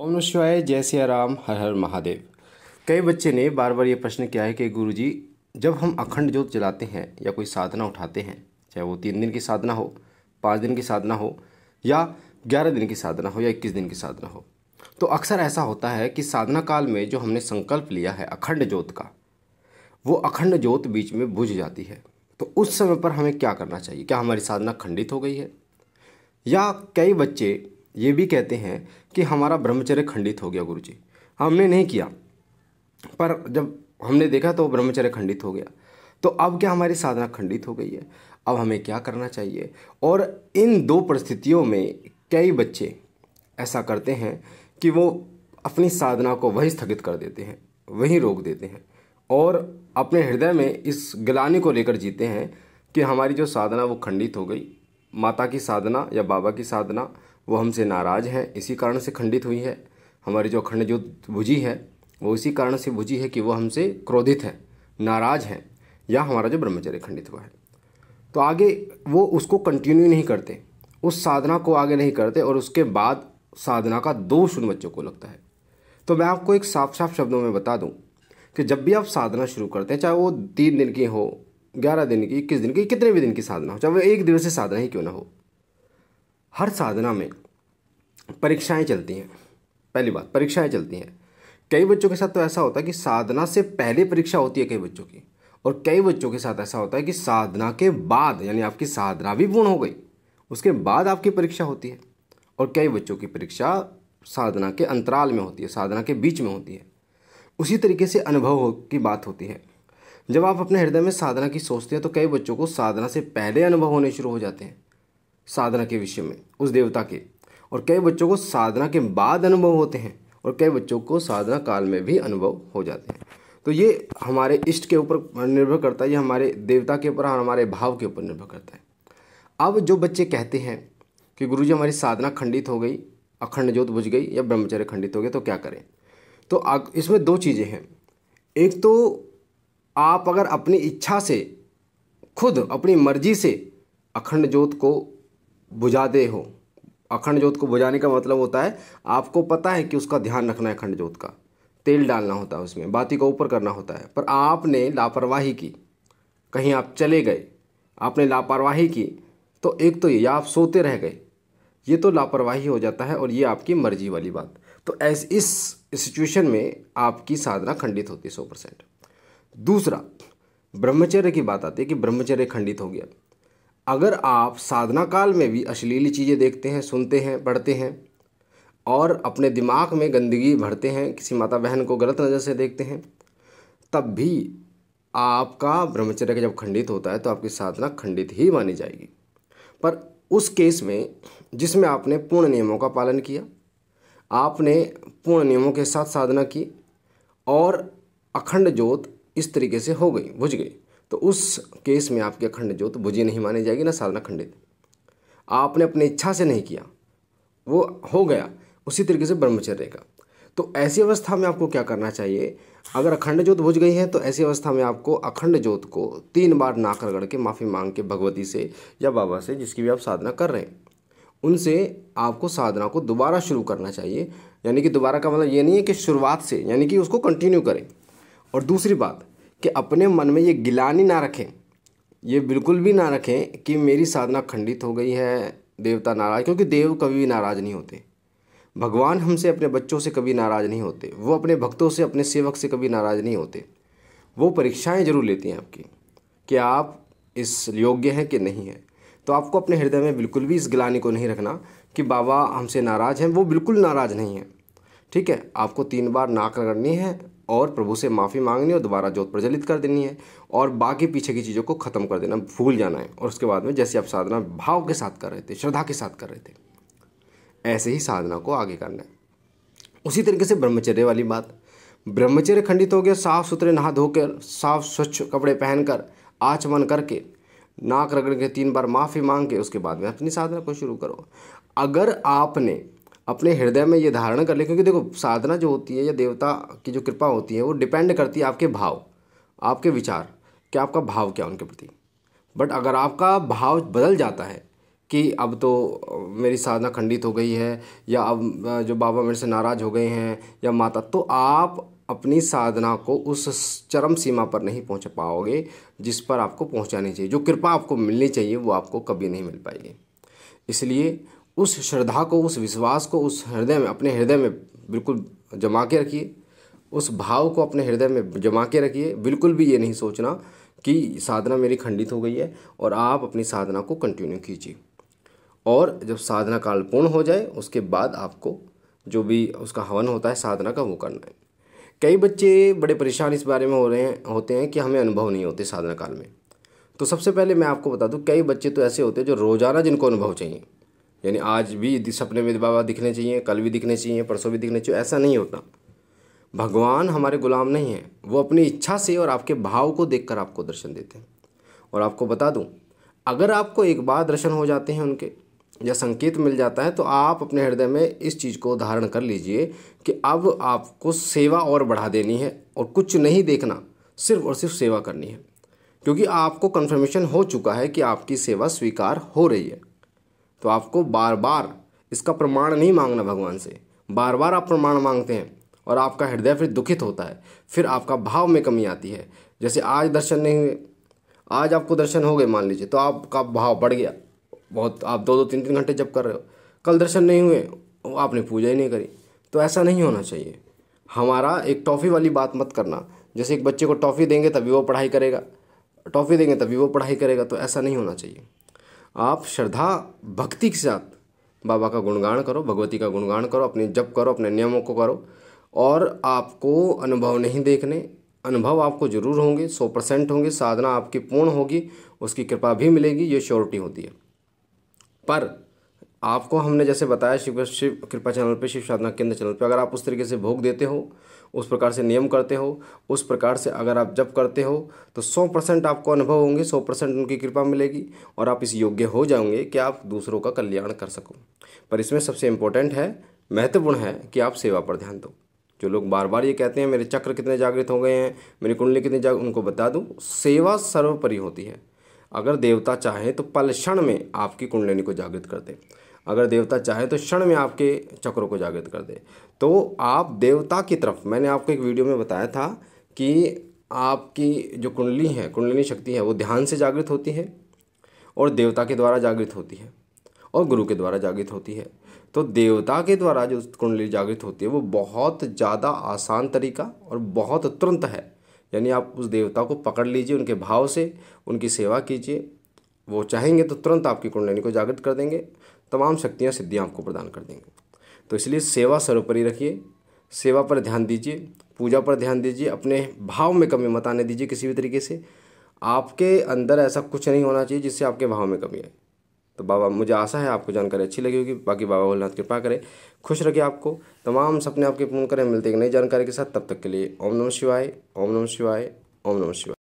ओम नमः शिवाय, जय सिया राम, हर हर महादेव। कई बच्चे ने बार बार ये प्रश्न किया है कि गुरुजी, जब हम अखंड ज्योत जलाते हैं या कोई साधना उठाते हैं, चाहे वो 3 दिन की साधना हो, 5 दिन की साधना हो, या 11 दिन की साधना हो, या 21 दिन की साधना हो, तो अक्सर ऐसा होता है कि साधना काल में जो हमने संकल्प लिया है अखंड ज्योत का, वो अखंड ज्योत बीच में बुझ जाती है। तो उस समय पर हमें क्या करना चाहिए? क्या हमारी साधना खंडित हो गई है? या कई बच्चे ये भी कहते हैं कि हमारा ब्रह्मचर्य खंडित हो गया गुरुजी, हमने नहीं किया, पर जब हमने देखा तो ब्रह्मचर्य खंडित हो गया, तो अब क्या हमारी साधना खंडित हो गई है? अब हमें क्या करना चाहिए? और इन दो परिस्थितियों में कई बच्चे ऐसा करते हैं कि वो अपनी साधना को वहीं स्थगित कर देते हैं, वहीं रोक देते हैं, और अपने हृदय में इस ग्लानि को लेकर जीते हैं कि हमारी जो साधना वो खंडित हो गई, माता की साधना या बाबा की साधना वो हमसे नाराज़ हैं, इसी कारण से खंडित हुई है। हमारी जो अखंड ज्योत बुझी है वो इसी कारण से बुझी है कि वो हमसे क्रोधित है, नाराज़ हैं, या हमारा जो ब्रह्मचर्य खंडित हुआ है। तो आगे वो उसको कंटिन्यू नहीं करते, उस साधना को आगे नहीं करते, और उसके बाद साधना का दोष उन बच्चों को लगता है। तो मैं आपको एक साफ साफ शब्दों में बता दूं कि जब भी आप साधना शुरू करते हैं, चाहे वो 3 दिन की हो, 11 दिन की, 21 दिन की, कितने भी दिन की साधना हो, चाहे वो एक दिवसीय साधना ही क्यों ना हो, हर साधना में परीक्षाएं चलती हैं। पहली बात, परीक्षाएं चलती हैं। कई बच्चों के साथ तो ऐसा होता है कि साधना से पहले परीक्षा होती है कई बच्चों की, और कई बच्चों के साथ ऐसा होता है कि साधना के बाद, यानी आपकी साधना भी पूर्ण हो गई, उसके बाद आपकी परीक्षा होती है। और कई बच्चों की परीक्षा साधना के अंतराल में होती है, साधना के बीच में होती है। उसी तरीके से अनुभव की बात होती है। जब आप अपने हृदय में साधना की सोचते हैं तो कई बच्चों को साधना से पहले अनुभव होने शुरू हो जाते हैं साधना के विषय में, उस देवता के, और कई बच्चों को साधना के बाद अनुभव होते हैं, और कई बच्चों को साधना काल में भी अनुभव हो जाते हैं। तो ये हमारे इष्ट के ऊपर निर्भर करता है, ये हमारे देवता के ऊपर और हमारे भाव के ऊपर निर्भर करता है। अब जो बच्चे कहते हैं कि गुरुजी हमारी साधना खंडित हो गई, अखंड ज्योत बुझ गई, या ब्रह्मचर्य खंडित हो गया, तो क्या करें? तो इसमें दो चीज़ें हैं। एक तो आप अगर अपनी इच्छा से, खुद अपनी मर्जी से अखंड ज्योत को बुझा दे हो, अखंड ज्योत को बुझाने का मतलब होता है आपको पता है कि उसका ध्यान रखना है, अखंड ज्योत का तेल डालना होता है, उसमें बाती को ऊपर करना होता है, पर आपने लापरवाही की, कहीं आप चले गए, आपने लापरवाही की, तो एक तो ये, या आप सोते रह गए, ये तो लापरवाही हो जाता है, और ये आपकी मर्जी वाली बात। तो इस सिचुएशन में आपकी साधना खंडित होती है 100%। दूसरा, ब्रह्मचर्य की बात आती है कि ब्रह्मचर्य खंडित हो गया। अगर आप साधना काल में भी अश्लील चीज़ें देखते हैं, सुनते हैं, पढ़ते हैं, और अपने दिमाग में गंदगी भरते हैं, किसी माता बहन को गलत नज़र से देखते हैं, तब भी आपका ब्रह्मचर्य जब खंडित होता है तो आपकी साधना खंडित ही मानी जाएगी। पर उस केस में जिसमें आपने पूर्ण नियमों का पालन किया, आपने पूर्ण नियमों के साथ साधना की, और अखंड ज्योत इस तरीके से हो गई, बुझ गई, तो उस केस में आपकी अखंड ज्योत बुझी नहीं मानी जाएगी, ना साधना खंडित। आपने अपनी इच्छा से नहीं किया, वो हो गया, उसी तरीके से ब्रह्मचर्य का। तो ऐसी अवस्था में आपको क्या करना चाहिए? अगर अखंड ज्योत बुझ गई है तो ऐसी अवस्था में आपको अखंड ज्योत को 3 बार नाक रगड़ के माफ़ी मांग के भगवती से या बाबा से, जिसकी भी आप साधना कर रहे हैं, उनसे आपको साधना को दोबारा शुरू करना चाहिए। यानी कि दोबारा का मतलब ये नहीं है कि शुरुआत से, यानी कि उसको कंटिन्यू करें। और दूसरी बात कि अपने मन में ये गिलानी ना रखें, ये बिल्कुल भी ना रखें कि मेरी साधना खंडित हो गई है, देवता नाराज़, क्योंकि देव कभी भी नाराज़ नहीं होते। भगवान हमसे, अपने बच्चों से कभी नाराज़ नहीं होते, वो अपने भक्तों से, अपने सेवक से कभी नाराज़ नहीं होते। वो परीक्षाएं जरूर लेती हैं आपकी कि आप इस योग्य हैं कि नहीं हैं। तो आपको अपने हृदय में बिल्कुल भी इस गिलानी को नहीं रखना कि बाबा हमसे नाराज़ हैं, वो बिल्कुल नाराज़ नहीं हैं। ठीक है, आपको 3 बार नाक रगड़नी है और प्रभु से माफ़ी मांगनी है, और दोबारा ज्योत प्रज्वलित कर देनी है, और बाकी पीछे की चीज़ों को ख़त्म कर देना, भूल जाना है। और उसके बाद में जैसे आप साधना भाव के साथ कर रहे थे, श्रद्धा के साथ कर रहे थे, ऐसे ही साधना को आगे करना है। उसी तरीके से ब्रह्मचर्य वाली बात, ब्रह्मचर्य खंडित हो गया, साफ़ सुथरे नहा धोकर, साफ स्वच्छ कपड़े पहनकर, आचमन करके, नाक रगड़ के 3 बार माफ़ी मांग के, उसके बाद में अपनी साधना को शुरू करो। अगर आपने अपने हृदय में ये धारणा कर लिया, क्योंकि देखो साधना जो होती है या देवता की जो कृपा होती है वो डिपेंड करती है आपके भाव, आपके विचार, कि आपका भाव क्या उनके प्रति। बट अगर आपका भाव बदल जाता है कि अब तो मेरी साधना खंडित हो गई है, या अब जो बाबा मेरे से नाराज़ हो गए हैं, या माता, तो आप अपनी साधना को उस चरम सीमा पर नहीं पहुंच पाओगे जिस पर आपको पहुंचानी चाहिए। जो कृपा आपको मिलनी चाहिए वो आपको कभी नहीं मिल पाएगी। इसलिए उस श्रद्धा को, उस विश्वास को उस हृदय में, अपने हृदय में बिल्कुल जमा के रखिए। उस भाव को अपने हृदय में जमा के रखिए। बिल्कुल भी ये नहीं सोचना कि साधना मेरी खंडित हो गई है, और आप अपनी साधना को कंटिन्यू कीजिए। और जब साधना काल पूर्ण हो जाए उसके बाद आपको जो भी उसका हवन होता है साधना का, वो करना है। कई बच्चे बड़े परेशान इस बारे में होते हैं कि हमें अनुभव नहीं होते साधना काल में। तो सबसे पहले मैं आपको बता दूं, कई बच्चे तो ऐसे होते हैं जो रोज़ाना जिनको अनुभव चाहिए, यानी आज भी सपने में बाबा दिखने चाहिए, कल भी दिखने चाहिए, परसों भी दिखने चाहिए। ऐसा नहीं होता। भगवान हमारे गुलाम नहीं हैं, वो अपनी इच्छा से और आपके भाव को देखकर आपको दर्शन देते हैं। और आपको बता दूं, अगर आपको एक बार दर्शन हो जाते हैं उनके, या संकेत मिल जाता है, तो आप अपने हृदय में इस चीज़ को धारण कर लीजिए कि अब आपको सेवा और बढ़ा देनी है, और कुछ नहीं देखना, सिर्फ और सिर्फ सेवा करनी है। क्योंकि आपको कन्फर्मेशन हो चुका है कि आपकी सेवा स्वीकार हो रही है। तो आपको बार बार इसका प्रमाण नहीं मांगना भगवान से। बार बार आप प्रमाण मांगते हैं और आपका हृदय फिर दुखित होता है, फिर आपका भाव में कमी आती है। जैसे आज दर्शन नहीं हुए, आज आपको दर्शन हो गए मान लीजिए, तो आपका भाव बढ़ गया बहुत, आप 2-2 3-3 घंटे जप कर रहे हो। कल दर्शन नहीं हुए, आपने पूजा ही नहीं करी। तो ऐसा नहीं होना चाहिए। हमारा एक टॉफ़ी वाली बात मत करना। जैसे एक बच्चे को टॉफ़ी देंगे तभी वो पढ़ाई करेगा, टॉफ़ी देंगे तभी वो पढ़ाई करेगा, तो ऐसा नहीं होना चाहिए। आप श्रद्धा भक्ति के साथ बाबा का गुणगान करो, भगवती का गुणगान करो, अपने जप करो, अपने नियमों को करो। और आपको अनुभव नहीं देखने, अनुभव आपको ज़रूर होंगे, 100% होंगे। साधना आपकी पूर्ण होगी, उसकी कृपा भी मिलेगी, ये श्योरिटी होती है। पर आपको हमने जैसे बताया शिव कृपा चैनल पे, शिव साधना केंद्र चैनल पे, अगर आप उस तरीके से भोग देते हो, उस प्रकार से नियम करते हो, उस प्रकार से अगर आप जप करते हो, तो 100% आपको अनुभव होंगे, 100% उनकी कृपा मिलेगी, और आप इस योग्य हो जाओगे कि आप दूसरों का कल्याण कर सको। पर इसमें सबसे इम्पोर्टेंट है, महत्वपूर्ण है कि आप सेवा पर ध्यान दो। जो लोग बार बार ये कहते हैं मेरे चक्र कितने जागृत हो गए हैं, मेरी कुंडली कितनी उनको बता दूं, सेवा सर्वोपरि होती है। अगर देवता चाहे तो पल क्षण में आपकी कुंडलिनी को जागृत कर दे, अगर देवता चाहे तो क्षण में आपके चक्रों को जागृत कर दे। तो आप देवता की तरफ, मैंने आपको एक वीडियो में बताया था कि आपकी जो कुंडली है, कुंडलिनी शक्ति है, वो ध्यान से जागृत होती है, और देवता के द्वारा जागृत होती है, और गुरु के द्वारा जागृत होती है। तो देवता के द्वारा जो कुंडली जागृत होती है वो बहुत ज़्यादा आसान तरीका और बहुत तुरंत है। यानी आप उस देवता को पकड़ लीजिए, उनके भाव से उनकी सेवा कीजिए, वो चाहेंगे तो तुरंत आपकी कुंडलिनी को जागृत कर देंगे, तमाम शक्तियाँ सिद्धियाँ आपको प्रदान कर देंगे। तो इसलिए सेवा सर्वोपरि रखिए, सेवा पर ध्यान दीजिए, पूजा पर ध्यान दीजिए, अपने भाव में कमी मत आने दीजिए किसी भी तरीके से। आपके अंदर ऐसा कुछ नहीं होना चाहिए जिससे आपके भाव में कमी आए। तो बाबा, मुझे आशा है आपको जानकारी अच्छी लगी होगी। बाकी बाबा भोलेनाथ कृपा करे, खुश रखे आपको, तमाम सपने आपके पूर्ण करें। मिलते एक नई जानकारी के साथ, तब तक के लिए ओम नमः शिवाय, ओम नमः शिवाय, ओम नमः शिवाय।